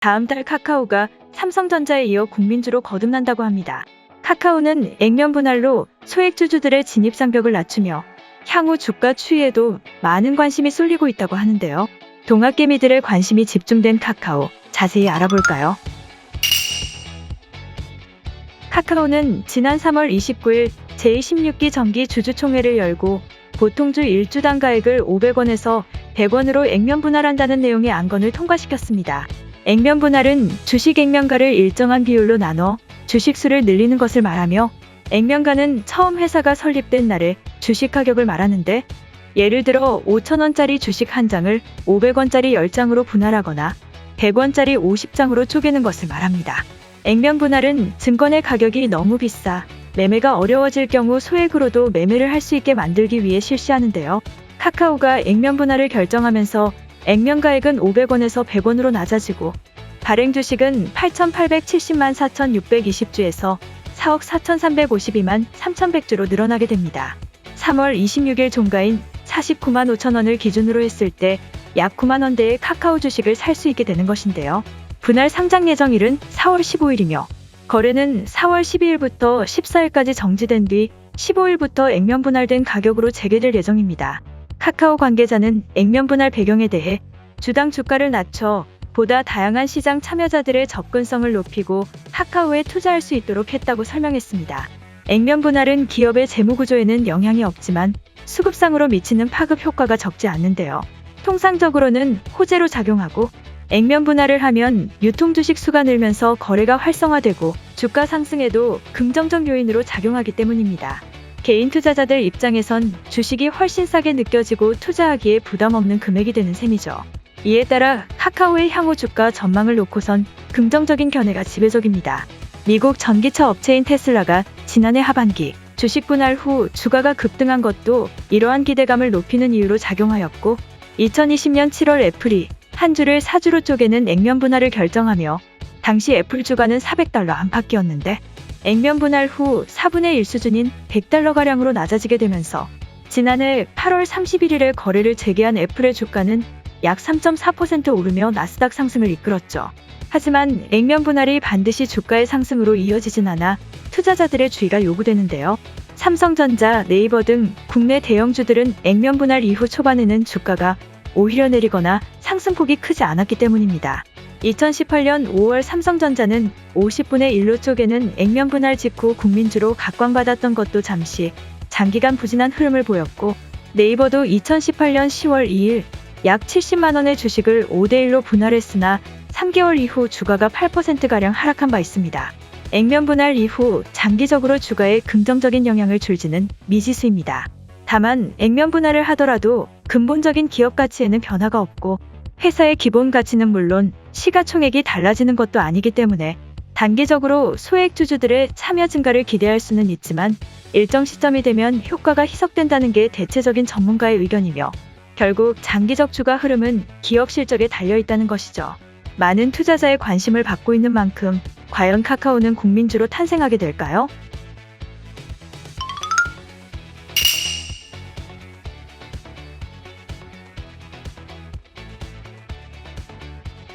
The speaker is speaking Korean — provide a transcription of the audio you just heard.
다음 달 카카오가 삼성전자에 이어 국민주로 거듭난다고 합니다. 카카오는 액면 분할로 소액주주들의 진입장벽을 낮추며 향후 주가 추이에도 많은 관심이 쏠리고 있다고 하는데요. 동학개미들의 관심이 집중된 카카오, 자세히 알아볼까요? 카카오는 지난 3월 29일 제16기 정기 주주총회를 열고 보통주 1주당 가액을 500원에서 100원으로 액면 분할한다는 내용의 안건을 통과시켰습니다. 액면 분할은 주식 액면가를 일정한 비율로 나눠 주식수를 늘리는 것을 말하며, 액면가는 처음 회사가 설립된 날의 주식 가격을 말하는데, 예를 들어 5,000원짜리 주식 한 장을 500원짜리 10장으로 분할하거나 100원짜리 50장으로 쪼개는 것을 말합니다. 액면 분할은 증권의 가격이 너무 비싸 매매가 어려워질 경우 소액으로도 매매를 할 수 있게 만들기 위해 실시하는데요. 카카오가 액면 분할을 결정하면서 액면 가액은 500원에서 100원으로 낮아지고, 발행 주식은 8,870만 4,620주에서 4억 4,352만 3,100주로 늘어나게 됩니다. 3월 26일 종가인 49만 5천 원을 기준으로 했을 때 약 9만 원대의 카카오 주식을 살 수 있게 되는 것인데요. 분할 상장 예정일은 4월 15일이며 거래는 4월 12일부터 14일까지 정지된 뒤 15일부터 액면 분할된 가격으로 재개될 예정입니다. 카카오 관계자는 액면 분할 배경에 대해 주당 주가를 낮춰 보다 다양한 시장 참여자들의 접근성을 높이고 카카오에 투자할 수 있도록 했다고 설명했습니다. 액면 분할은 기업의 재무구조에는 영향이 없지만 수급상으로 미치는 파급 효과가 적지 않는데요. 통상적으로는 호재로 작용하고, 액면 분할을 하면 유통 주식 수가 늘면서 거래가 활성화되고 주가 상승에도 긍정적 요인으로 작용하기 때문입니다. 개인 투자자들 입장에선 주식이 훨씬 싸게 느껴지고 투자하기에 부담 없는 금액이 되는 셈이죠. 이에 따라 카카오의 향후 주가 전망을 놓고선 긍정적인 견해가 지배적입니다. 미국 전기차 업체인 테슬라가 지난해 하반기 주식 분할 후 주가가 급등한 것도 이러한 기대감을 높이는 이유로 작용하였고, 2020년 7월 애플이 한 주를 4주로 쪼개는 액면 분할을 결정하며 당시 애플 주가는 400달러 안팎이었는데 액면 분할 후 4분의 1 수준인 100달러가량으로 낮아지게 되면서 지난해 8월 31일에 거래를 재개한 애플의 주가는 약 3.4% 오르며 나스닥 상승을 이끌었죠. 하지만 액면 분할이 반드시 주가의 상승으로 이어지진 않아 투자자들의 주의가 요구되는데요. 삼성전자, 네이버 등 국내 대형주들은 액면 분할 이후 초반에는 주가가 오히려 내리거나 상승폭이 크지 않았기 때문입니다. 2018년 5월 삼성전자는 50분의 1로 쪼개는 액면 분할 직후 국민주로 각광받았던 것도 잠시 장기간 부진한 흐름을 보였고, 네이버도 2018년 10월 2일 약 70만 원의 주식을 5대1로 분할했으나 3개월 이후 주가가 8%가량 하락한 바 있습니다. 액면 분할 이후 장기적으로 주가에 긍정적인 영향을 줄지는 미지수입니다. 다만 액면 분할을 하더라도 근본적인 기업 가치에는 변화가 없고, 회사의 기본 가치는 물론 시가총액이 달라지는 것도 아니기 때문에 단기적으로 소액주주들의 참여 증가를 기대할 수는 있지만 일정 시점이 되면 효과가 희석된다는 게 대체적인 전문가의 의견이며, 결국 장기적 주가 흐름은 기업 실적에 달려있다는 것이죠. 많은 투자자의 관심을 받고 있는 만큼 과연 카카오는 국민주로 탄생하게 될까요?